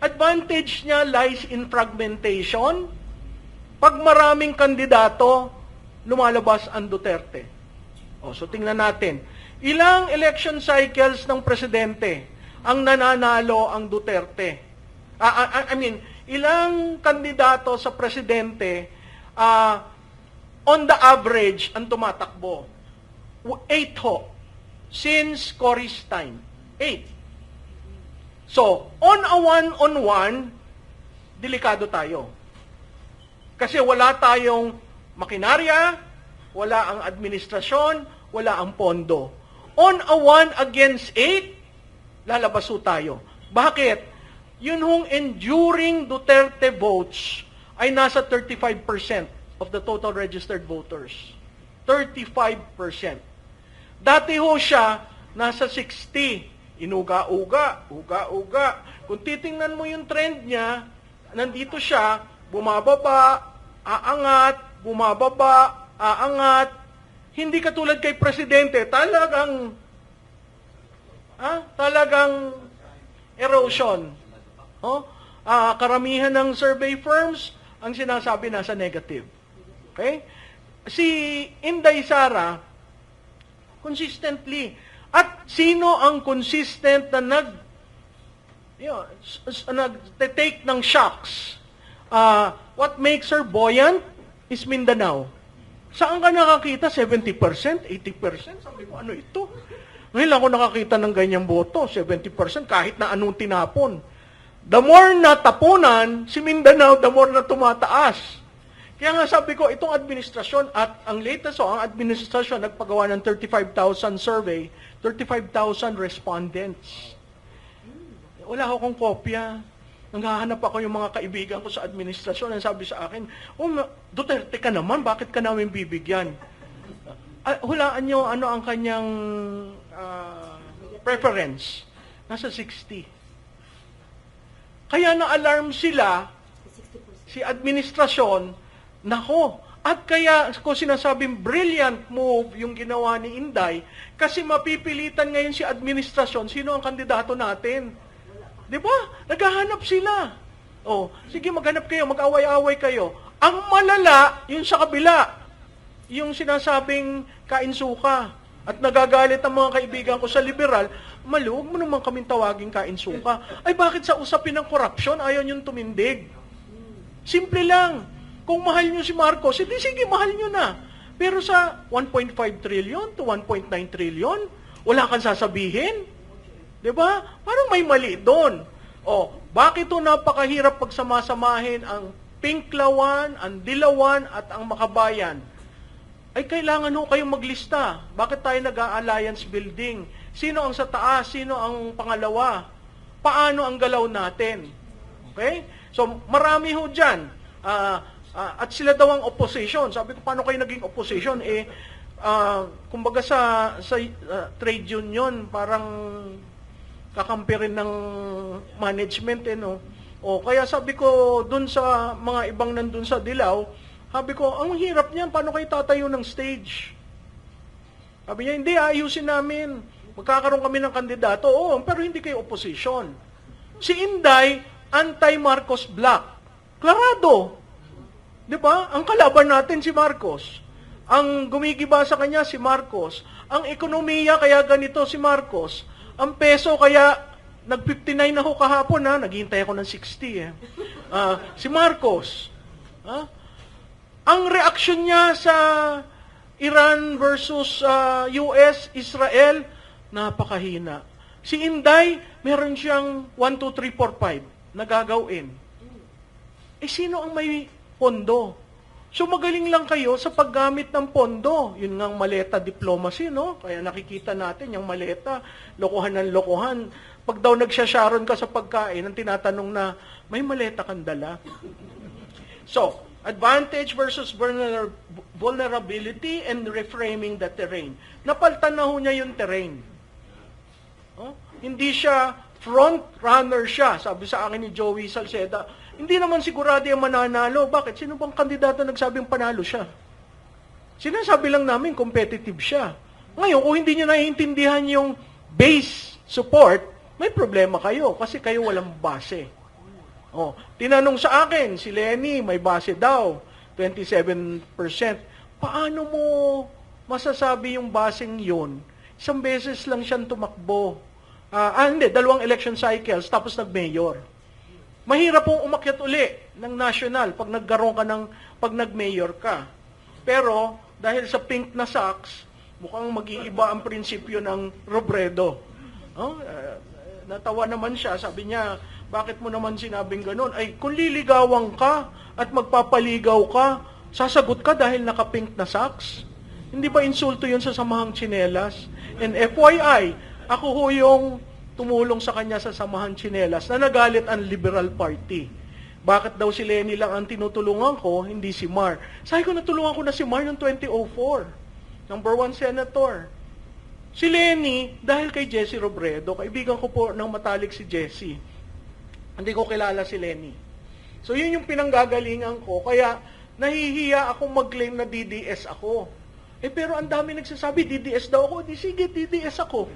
Advantage niya lies in fragmentation. Pag maraming kandidato, lumalabas ang Duterte. So tingnan natin. Ilang election cycles ng presidente ang nananalo ang Duterte? Ilang kandidato sa presidente on the average ang tumatakbo? 8 ho. Since Cory's time. 8. So, on a one-on-one, delikado tayo. Kasi wala tayong makinarya, wala ang administrasyon, wala ang pondo. On a 1 against 8, lalabas ho tayo. Bakit? Yun hong enduring Duterte votes ay nasa 35% of the total registered voters. 35%. Dati ho siya, nasa 60. Inuga-uga, uga-uga. Kung titingnan mo yung trend niya, nandito siya, bumababa, aangat, bumababa, aangat. Hindi katulad kay Presidente, talagang erosion. Karamihan ng survey firms, ang sinasabi nasa negative. Okay? Si Inday Sara, consistently. At sino ang consistent na nag-take ng shocks? What makes her buoyant is Mindanao. Saan ka nakakita? 70%? 80%? Sabi ko, ano ito? Ngayon lang ako nakakita ng ganyang boto. 70% kahit na anong tinapon. The more na tapunan, si Mindanao, the more na tumataas. Kaya nga sabi ko, itong administrasyon at ang latest, ang administrasyon nagpagawa ng 35,000 survey, 35,000 respondents. Wala akong kopya. Nanghahanap ako yung mga kaibigan ko sa administrasyon. Ang sabi sa akin, Duterte ka naman, bakit ka namin bibigyan? Hulaan nyo ano ang kanyang preference. Nasa 60. Kaya na-alarm sila, si administrasyon, nako, at kaya ko sinasabing brilliant move yung ginawa ni Inday, kasi mapipilitan ngayon si administrasyon, sino ang kandidato natin? Di ba? Naghahanap sila. Sige, maghanap kayo, mag-away-away kayo. Ang malala, yung sa kabila, yung sinasabing kainsuka. At nagagalit ang mga kaibigan ko sa liberal, maluwag mo naman kaming tawaging kainsuka. Ay, bakit sa usapin ng korupsyon, ayaw niyong tumindig? Simple lang. Kung mahal niyo si Marcos, hindi sige, mahal niyo na. Pero sa 1.5 trillion to 1.9 trillion, wala kang sasabihin. Diba? Parang may mali doon. Bakit ito napakahirap pagsamasamahin ang Pinklawan, ang Dilawan, at ang Makabayan? Ay kailangan ho kayong maglista. Bakit tayo nag-alliance building? Sino ang sa taas? Sino ang pangalawa? Paano ang galaw natin? Okay? So, marami ho dyan. At sila daw ang opposition. Sabi ko, paano kayo naging opposition? Kumbaga sa trade union, parang kakampi rin ng management, kaya sabi ko, dun sa mga ibang nandun sa Dilaw, sabi ko, ang hirap niyan, paano kayo tatayo ng stage? Sabi niya, hindi, ayusin namin. Magkakaroon kami ng kandidato. Pero hindi kayo opposition. Si Inday, anti-Marcos Black. Klarado. Di ba? Ang kalaban natin si Marcos. Ang gumigiba sa kanya si Marcos. Ang ekonomiya kaya ganito si Marcos. Ang peso kaya nag-59 na ho kahapon, naghihintay ako ng 60 si Marcos. Ang reaksyon niya sa Iran versus US, Israel, napakahina. Si Inday, meron siyang 1, 2, 3, 4, 5 na gagawin. Sino ang may pondo? So magaling lang kayo sa paggamit ng pondo. Yun nga ang maleta diplomacy, no? Kaya nakikita natin yung maleta, lokohan ng lokohan. Pag daw nagsasharon ka sa pagkain, ang tinatanong na, may maleta kang dala? So, advantage versus vulnerability and reframing the terrain. Napaltan na ho niya yung terrain. Hindi siya front runner siya. Sabi sa akin ni Joey Salceda, hindi naman sigurado yung mananalo. Bakit? Sino bang kandidato nagsabing panalo siya? Sinasabi lang namin, competitive siya. Ngayon, kung hindi nyo naiintindihan yung base support, may problema kayo kasi kayo walang base. Oh, tinanong sa akin, si Lenny, may base daw, 27%. Paano mo masasabi yung baseng yun? Isang beses lang siyang tumakbo. Hindi, 2 election cycles, tapos nag-mayor. Mahirap pong umakyat uli ng national pag pag nag-mayor ka. Pero, dahil sa pink na socks, mukhang mag-iiba ang prinsipyo ng Robredo. Oh, natawa naman siya, sabi niya, bakit mo naman sinabing ganun? Ay, kung liligawan ka at magpapaligaw ka, sasagot ka dahil naka-pink na socks? Hindi ba insulto yun sa Samahang Tsinelas? And FYI, ako ho yung tumulong sa kanya sa Samahang Tsinelas na nagalit ang Liberal Party. Bakit daw si Lenny lang ang tinutulungan ko, hindi si Mar? Sabi ko, natulungan ko na si Mar noong 2004. Number 1 senator. Si Lenny, dahil kay Jesse Robredo, kaibigan ko po ng matalik si Jesse. Hindi ko kilala si Lenny. So yun yung pinanggagalingan ko. Kaya nahihiya akong mag-claim na DDS ako. Pero ang dami nagsasabi, DDS daw ako. Di sige, DDS ako.